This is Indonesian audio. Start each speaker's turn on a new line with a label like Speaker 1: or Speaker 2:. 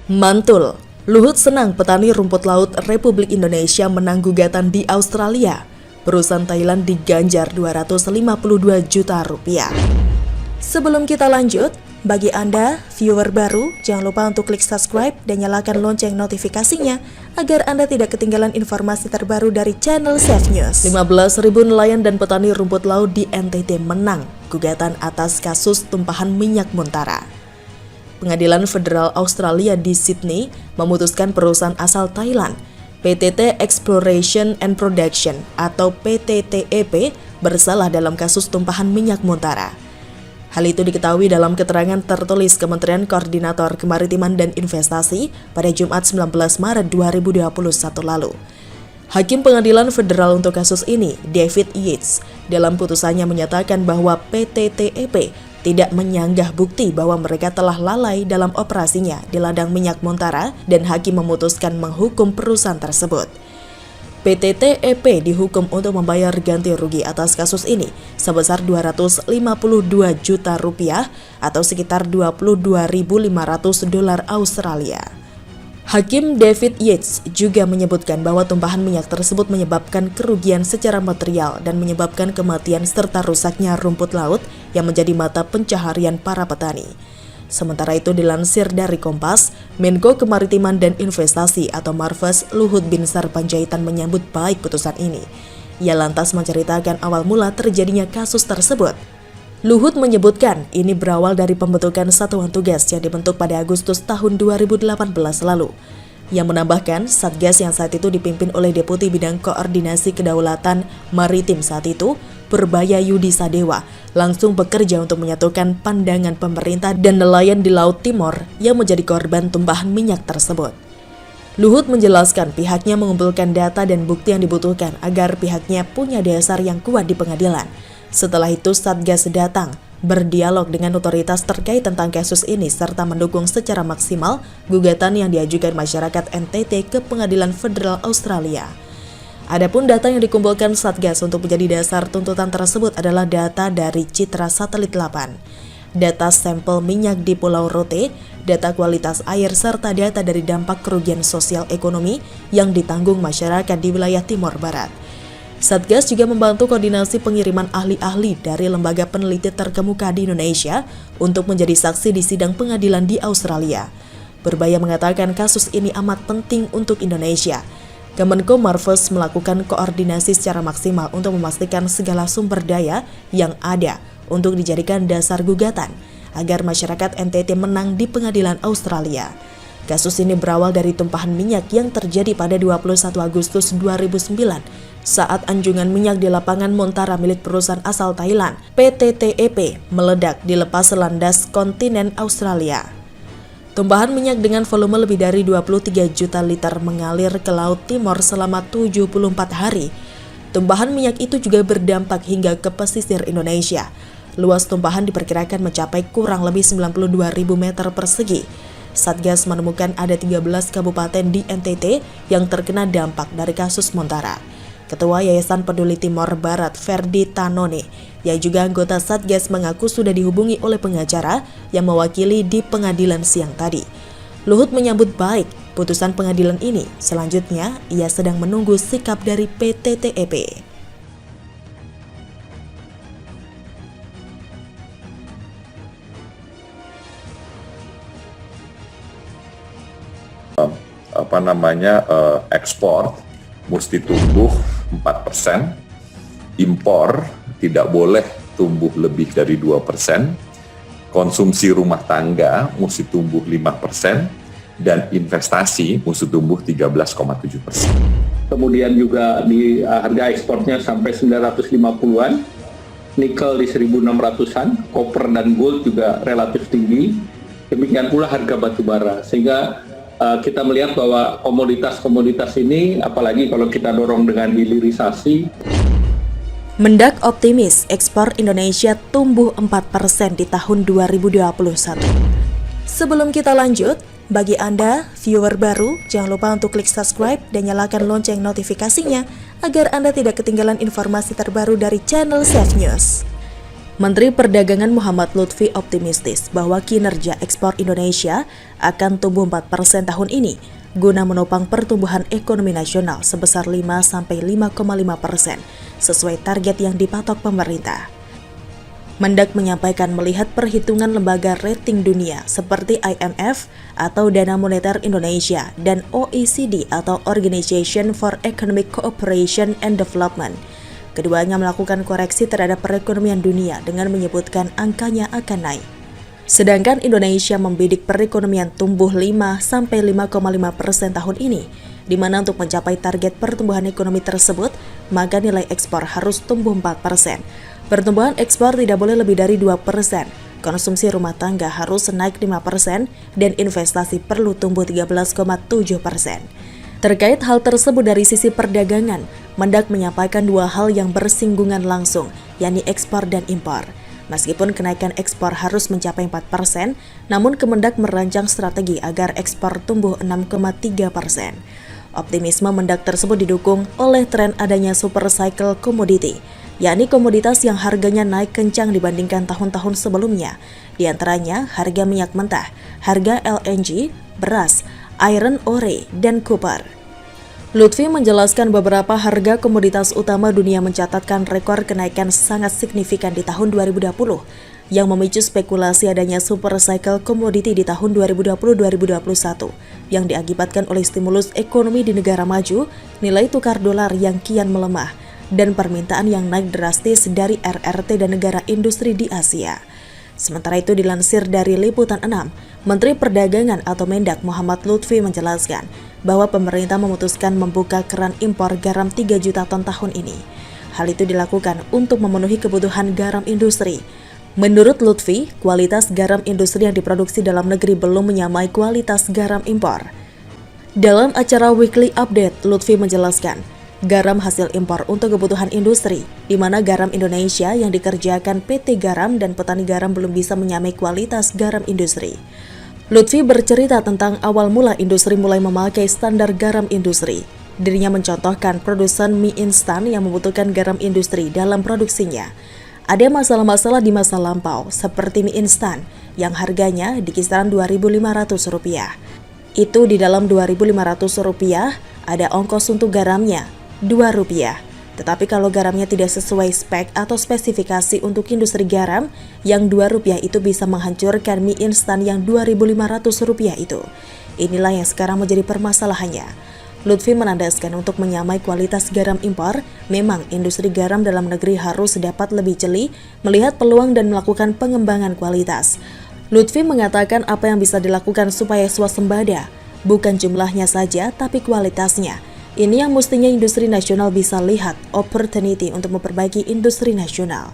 Speaker 1: Mantul, Luhut senang petani rumput laut Republik Indonesia menang gugatan di Australia. Perusahaan Thailand diganjar 252 juta rupiah. Sebelum kita lanjut, bagi Anda, viewer baru, jangan lupa untuk klik subscribe dan nyalakan lonceng notifikasinya agar Anda tidak ketinggalan informasi terbaru dari channel Safe News. 15.000 nelayan dan petani rumput laut di NTT menang gugatan atas kasus tumpahan minyak Montara. Pengadilan Federal Australia di Sydney memutuskan perusahaan asal Thailand, PTT Exploration and Production atau PTTEP, bersalah dalam kasus tumpahan minyak Montara. Hal itu diketahui dalam keterangan tertulis Kementerian Koordinator Kemaritiman dan Investasi pada Jumat 19 Maret 2021 lalu. Hakim Pengadilan Federal untuk kasus ini, David Yates, dalam putusannya menyatakan bahwa PTTEP tidak menyanggah bukti bahwa mereka telah lalai dalam operasinya di ladang minyak Montara dan hakim memutuskan menghukum perusahaan tersebut. PTTEP dihukum untuk membayar ganti rugi atas kasus ini sebesar 252 juta rupiah atau sekitar 22.500 dolar Australia. Hakim David Yates juga menyebutkan bahwa tumpahan minyak tersebut menyebabkan kerugian secara material dan menyebabkan kematian serta rusaknya rumput laut yang menjadi mata pencaharian para petani. Sementara itu dilansir dari Kompas, Menko Kemaritiman dan Investasi atau Marves Luhut Binsar Panjaitan menyambut baik putusan ini. Ia lantas menceritakan awal mula terjadinya kasus tersebut. Luhut menyebutkan ini berawal dari pembentukan satuan tugas yang dibentuk pada Agustus tahun 2018 lalu. Ia menambahkan, Satgas yang saat itu dipimpin oleh Deputi Bidang Koordinasi Kedaulatan Maritim saat itu, Purbaya Yudi Sadewa, langsung bekerja untuk menyatukan pandangan pemerintah dan nelayan di Laut Timor yang menjadi korban tumpahan minyak tersebut. Luhut menjelaskan pihaknya mengumpulkan data dan bukti yang dibutuhkan agar pihaknya punya dasar yang kuat di pengadilan. Setelah itu Satgas datang, berdialog dengan otoritas terkait tentang kasus ini serta mendukung secara maksimal gugatan yang diajukan masyarakat NTT ke Pengadilan Federal Australia. Adapun data yang dikumpulkan Satgas untuk menjadi dasar tuntutan tersebut adalah data dari Citra Satelit 8, data sampel minyak di Pulau Rote, data kualitas air serta data dari dampak kerugian sosial ekonomi yang ditanggung masyarakat di wilayah Timor Barat. Satgas juga membantu koordinasi pengiriman ahli-ahli dari lembaga peneliti terkemuka di Indonesia untuk menjadi saksi di sidang pengadilan di Australia. Purbaya mengatakan kasus ini amat penting untuk Indonesia. Kemenko Marves melakukan koordinasi secara maksimal untuk memastikan segala sumber daya yang ada untuk dijadikan dasar gugatan agar masyarakat NTT menang di pengadilan Australia. Kasus ini berawal dari tumpahan minyak yang terjadi pada 21 Agustus 2009 saat anjungan minyak di lapangan Montara milik perusahaan asal Thailand, PTTEP, meledak di lepas landas kontinen Australia. Tumpahan minyak dengan volume lebih dari 23 juta liter mengalir ke Laut Timor selama 74 hari. Tumpahan minyak itu juga berdampak hingga ke pesisir Indonesia. Luas tumpahan diperkirakan mencapai kurang lebih 92.000 meter persegi. Satgas menemukan ada 13 kabupaten di NTT yang terkena dampak dari kasus Montara. Ketua Yayasan Peduli Timor Barat, Ferdi Tanone, yang juga anggota Satgas mengaku sudah dihubungi oleh pengacara yang mewakili di pengadilan siang tadi. Luhut menyambut baik putusan pengadilan ini. Selanjutnya, ia sedang menunggu sikap dari PTTEP.
Speaker 2: Ekspor mesti tumbuh 4%, impor tidak boleh tumbuh lebih dari 2%, konsumsi rumah tangga mesti tumbuh 5%, dan investasi mesti tumbuh 13,7%.
Speaker 3: Kemudian juga di harga ekspornya sampai 950-an, nikel di 1.600-an, koper dan gold juga relatif tinggi, demikian pula harga batu bara, sehingga kita melihat bahwa komoditas-komoditas ini, apalagi kalau kita dorong dengan hilirisasi.
Speaker 1: Mendak optimis ekspor Indonesia tumbuh 4% di tahun 2021. Sebelum kita lanjut, bagi Anda, viewer baru, jangan lupa untuk klik subscribe dan nyalakan lonceng notifikasinya agar Anda tidak ketinggalan informasi terbaru dari channel Safe News. Menteri Perdagangan Muhammad Lutfi optimistis bahwa kinerja ekspor Indonesia akan tumbuh 4% tahun ini, guna menopang pertumbuhan ekonomi nasional sebesar 5-5,5% sesuai target yang dipatok pemerintah. Mendak menyampaikan melihat perhitungan lembaga rating dunia seperti IMF atau Dana Moneter Indonesia dan OECD atau Organization for Economic Cooperation and Development. Keduanya melakukan koreksi terhadap perekonomian dunia dengan menyebutkan angkanya akan naik. Sedangkan Indonesia membidik perekonomian tumbuh 5-5,5% tahun ini, di mana untuk mencapai target pertumbuhan ekonomi tersebut, maka nilai ekspor harus tumbuh 4%. Pertumbuhan ekspor tidak boleh lebih dari 2%, konsumsi rumah tangga harus naik 5%, dan investasi perlu tumbuh 13,7%. Terkait hal tersebut dari sisi perdagangan, Mendak menyampaikan dua hal yang bersinggungan langsung, yakni ekspor dan impor. Meskipun kenaikan ekspor harus mencapai 4%, namun Kemendak merancang strategi agar ekspor tumbuh 6,3%. Optimisme Mendak tersebut didukung oleh tren adanya super cycle commodity, yakni komoditas yang harganya naik kencang dibandingkan tahun-tahun sebelumnya, di antaranya harga minyak mentah, harga LNG, beras, iron ore, dan copper. Lutfi menjelaskan beberapa harga komoditas utama dunia mencatatkan rekor kenaikan sangat signifikan di tahun 2020, yang memicu spekulasi adanya super cycle commodity di tahun 2020-2021, yang diakibatkan oleh stimulus ekonomi di negara maju, nilai tukar dolar yang kian melemah, dan permintaan yang naik drastis dari RRT dan negara industri di Asia. Sementara itu dilansir dari Liputan 6, Menteri Perdagangan atau Mendak Muhammad Lutfi menjelaskan bahwa pemerintah memutuskan membuka keran impor garam 3 juta ton tahun ini. Hal itu dilakukan untuk memenuhi kebutuhan garam industri. Menurut Lutfi, kualitas garam industri yang diproduksi dalam negeri belum menyamai kualitas garam impor. Dalam acara Weekly Update, Lutfi menjelaskan, garam hasil impor untuk kebutuhan industri, di mana garam Indonesia yang dikerjakan PT Garam dan petani garam belum bisa menyamai kualitas garam industri. Lutfi bercerita tentang awal mula industri mulai memakai standar garam industri. Dirinya mencontohkan produsen mie instan yang membutuhkan garam industri dalam produksinya. Ada masalah-masalah di masa lampau, seperti mie instan, yang harganya di kisaran Rp2.500. Itu di dalam Rp2.500 ada ongkos untuk garamnya, Rp2. Tetapi kalau garamnya tidak sesuai spek atau spesifikasi untuk industri garam, yang Rp2 itu bisa menghancurkan mie instan yang Rp2.500 itu. Inilah yang sekarang menjadi permasalahannya. Lutfi menandaskan untuk menyamai kualitas garam impor, memang industri garam dalam negeri harus dapat lebih jeli, melihat peluang dan melakukan pengembangan kualitas. Lutfi mengatakan apa yang bisa dilakukan supaya swasembada, bukan jumlahnya saja tapi kualitasnya. Ini yang mestinya industri nasional bisa lihat opportunity untuk memperbaiki industri nasional.